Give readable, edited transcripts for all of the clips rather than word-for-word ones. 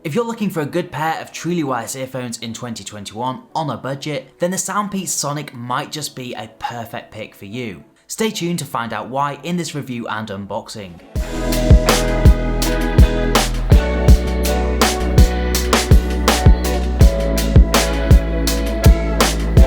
If you're looking for a good pair of truly wireless earphones in 2021 on a budget, then the Soundpeats Sonic might just be a perfect pick for you. Stay tuned to find out why in this review and unboxing.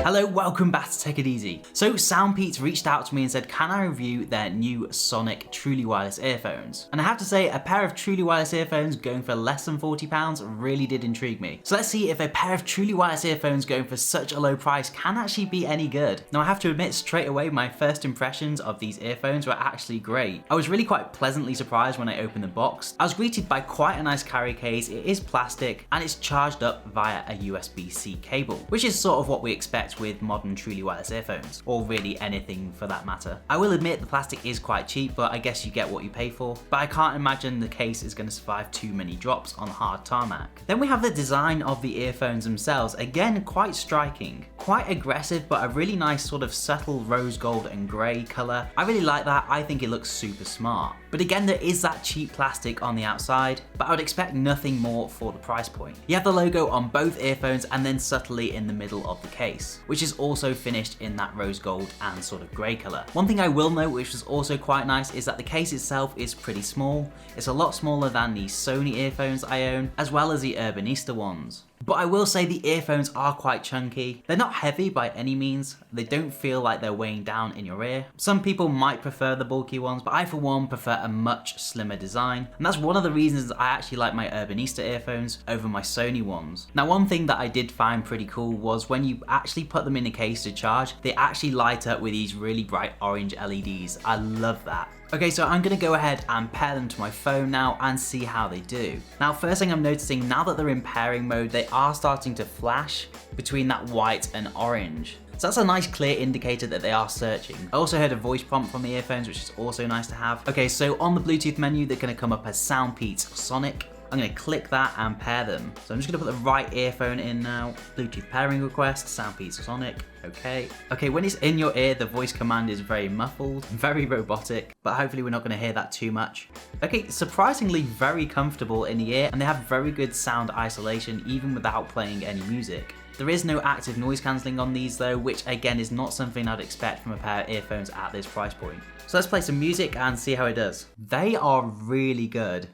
Hello, welcome back to Take It Easy. So Soundpeats reached out to me and said, can I review their new Sonic truly wireless earphones? And I have to say, a pair of truly wireless earphones going for less than £40 really did intrigue me. So let's see if a pair of truly wireless earphones going for such a low price can actually be any good. Now I have to admit straight away, my first impressions of these earphones were actually great. I was really quite pleasantly surprised when I opened the box. I was greeted by quite a nice carry case. It is plastic and it's charged up via a USB-C cable, which is sort of what we expect with modern truly wireless earphones, or really anything for that matter. I will admit the plastic is quite cheap, but I guess you get what you pay for. But I can't imagine the case is going to survive too many drops on hard tarmac. Then we have the design of the earphones themselves, again quite striking. Quite aggressive, but a really nice sort of subtle rose gold and grey colour. I really like that, I think it looks super smart. But again, there is that cheap plastic on the outside, but I would expect nothing more for the price point. You have the logo on both earphones and then subtly in the middle of the case, which is also finished in that rose gold and sort of grey colour. One thing I will note, which was also quite nice, is that the case itself is pretty small. It's a lot smaller than the Sony earphones I own, as well as the Urbanista ones. But I will say the earphones are quite chunky. They're not heavy by any means. They don't feel like they're weighing down in your ear. Some people might prefer the bulky ones, but I for one prefer a much slimmer design. And that's one of the reasons I actually like my Urbanista earphones over my Sony ones. Now one thing that I did find pretty cool was when you actually put them in a case to charge, they actually light up with these really bright orange LEDs. I love that. Okay, so I'm gonna go ahead and pair them to my phone now and see how they do. Now, first thing I'm noticing, now that they're in pairing mode, they are starting to flash between that white and orange. So that's a nice clear indicator that they are searching. I also heard a voice prompt from the earphones, which is also nice to have. Okay, so on the Bluetooth menu, they're gonna come up as Soundpeats Sonic. I'm gonna click that and pair them. So I'm just gonna put the right earphone in now. Bluetooth pairing request, Soundpeats Sonic, okay. Okay, when it's in your ear, the voice command is very muffled, very robotic, but hopefully we're not gonna hear that too much. Okay, surprisingly very comfortable in the ear, and they have very good sound isolation even without playing any music. There is no active noise cancelling on these though, which again is not something I'd expect from a pair of earphones at this price point. So let's play some music and see how it does. They are really good.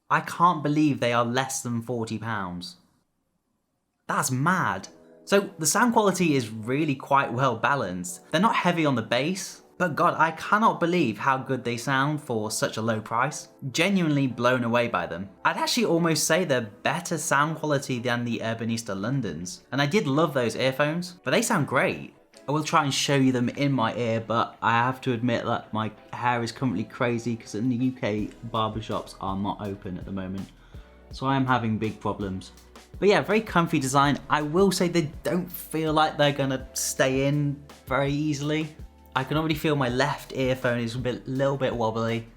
I can't believe they are less than £40. That's mad. So the sound quality is really quite well balanced. They're not heavy on the bass, but God, I cannot believe how good they sound for such a low price. Genuinely blown away by them. I'd actually almost say they're better sound quality than the Urbanista Londons. And I did love those earphones, but they sound great. I will try and show you them in my ear, but I have to admit that my hair is currently crazy because in the UK, barbershops are not open at the moment. So I am having big problems. But yeah, very comfy design. I will say they don't feel like they're gonna stay in very easily. I can already feel my left earphone is a little bit wobbly,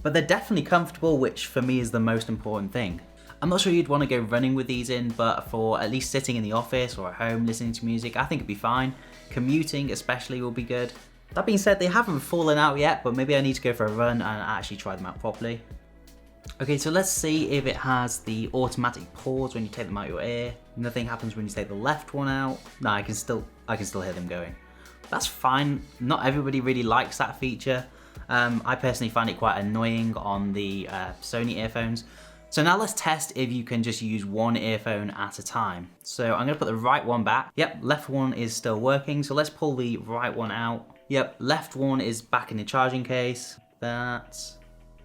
but they're definitely comfortable, which for me is the most important thing. I'm not sure you'd want to go running with these in, but for at least sitting in the office or at home listening to music, I think it'd be fine. Commuting especially will be good. That being said, they haven't fallen out yet, but maybe I need to go for a run and actually try them out properly. Okay, so let's see if it has the automatic pause when you take them out your ear. Nothing happens when you take the left one out. No, I can still hear them going. That's fine. Not everybody really likes that feature. I personally find it quite annoying on the Sony earphones. So now let's test if you can just use one earphone at a time. So I'm gonna put the right one back. Yep, left one is still working. So let's pull the right one out. Yep, left one is back in the charging case. That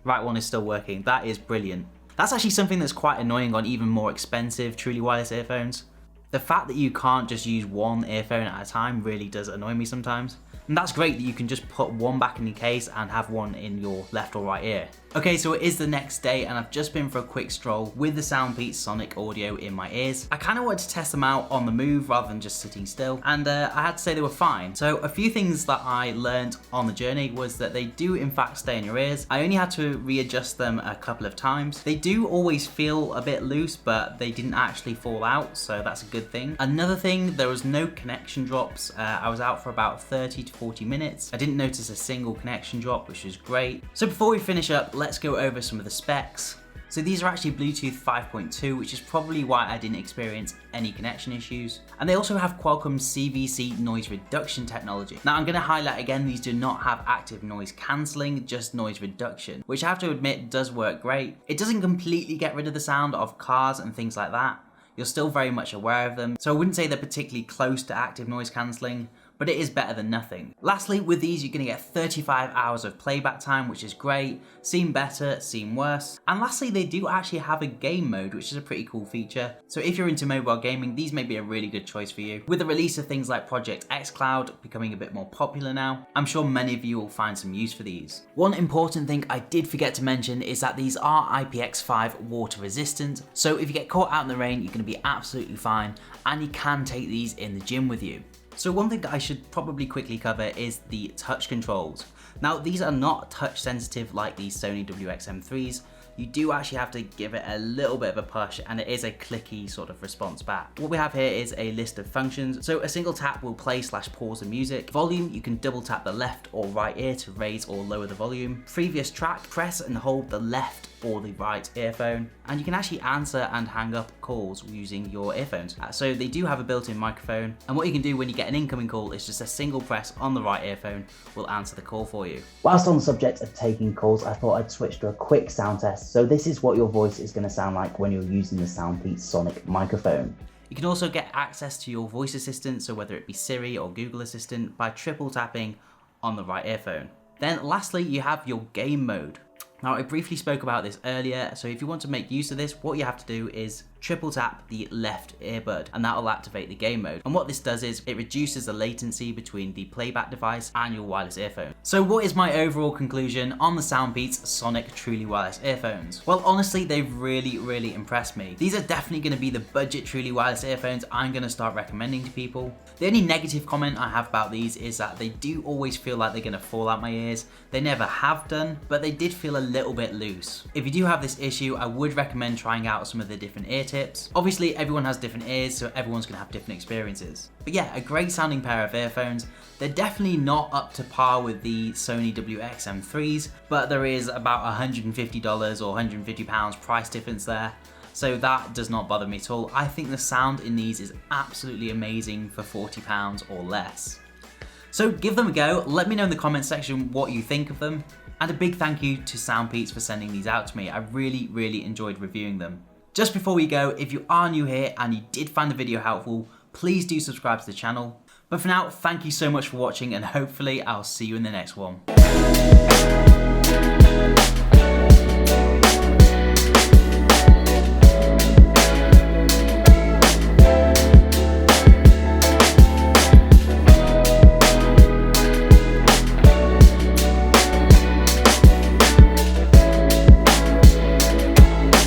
right one is still working. That is brilliant. That's actually something that's quite annoying on even more expensive truly wireless earphones. The fact that you can't just use one earphone at a time really does annoy me sometimes. And that's great that you can just put one back in the case and have one in your left or right ear. Okay, so it is the next day and I've just been for a quick stroll with the Soundpeats Sonic audio in my ears. I kind of wanted to test them out on the move rather than just sitting still, and I had to say they were fine. So a few things that I learned on the journey was that they do in fact stay in your ears. I only had to readjust them a couple of times. They do always feel a bit loose, but they didn't actually fall out, so that's a good thing. Another thing, there was no connection drops. I was out for about 30 to 40 minutes. I didn't notice a single connection drop, which was great. So before we finish up, let's go over some of the specs. So these are actually Bluetooth 5.2, which is probably why I didn't experience any connection issues. And they also have Qualcomm's CVC noise reduction technology. Now I'm going to highlight again, these do not have active noise cancelling, just noise reduction, which I have to admit does work great. It doesn't completely get rid of the sound of cars and things like that. You're still very much aware of them, so I wouldn't say they're particularly close to active noise cancelling, but it is better than nothing. Lastly, with these, you're going to get 35 hours of playback time, which is great. Seem better, seem worse. And lastly, they do actually have a game mode, which is a pretty cool feature. So if you're into mobile gaming, these may be a really good choice for you. With the release of things like Project xCloud becoming a bit more popular now, I'm sure many of you will find some use for these. One important thing I did forget to mention is that these are IPX5 water resistant. So if you get caught out in the rain, you're going to be absolutely fine, and you can take these in the gym with you. So one thing that I should probably quickly cover is the touch controls. Now these are not touch sensitive like the Sony WXM3s. You do actually have to give it a little bit of a push, and it is a clicky sort of response back. What we have here is a list of functions. So a single tap will play/pause the music. Volume, you can double tap the left or right ear to raise or lower the volume. Previous track, press and hold the left or the right earphone, and you can actually answer and hang up calls using your earphones. So they do have a built-in microphone, and what you can do when you get an incoming call is just a single press on the right earphone will answer the call for you. Whilst on the subject of taking calls, I thought I'd switch to a quick sound test. So this is what your voice is going to sound like when you're using the Soundpeats Sonic microphone. You can also get access to your voice assistant, so whether it be Siri or Google Assistant, by triple tapping on the right earphone. Then lastly, you have your game mode. Now I briefly spoke about this earlier, so if you want to make use of this, what you have to do is triple tap the left earbud, and that will activate the game mode. And what this does is it reduces the latency between the playback device and your wireless earphone. So what is my overall conclusion on the Soundpeats Sonic truly wireless earphones? Well, honestly, they've really impressed me. These are definitely going to be the budget truly wireless earphones I'm going to start recommending to people. The only negative comment I have about these is that they do always feel like they're going to fall out my ears. They never have done, but they did feel a little bit loose. If you do have this issue, I would recommend trying out some of the different ear tips. Obviously, everyone has different ears, so everyone's going to have different experiences. But yeah, a great sounding pair of earphones. They're definitely not up to par with the Sony WXM3s, but there is about $150 or £150 price difference there. So that does not bother me at all. I think the sound in these is absolutely amazing for £40 or less. So give them a go. Let me know in the comments section what you think of them. And a big thank you to Soundpeats for sending these out to me. I really enjoyed reviewing them. Just before we go, if you are new here and you did find the video helpful, please do subscribe to the channel. But for now, thank you so much for watching, and hopefully I'll see you in the next one.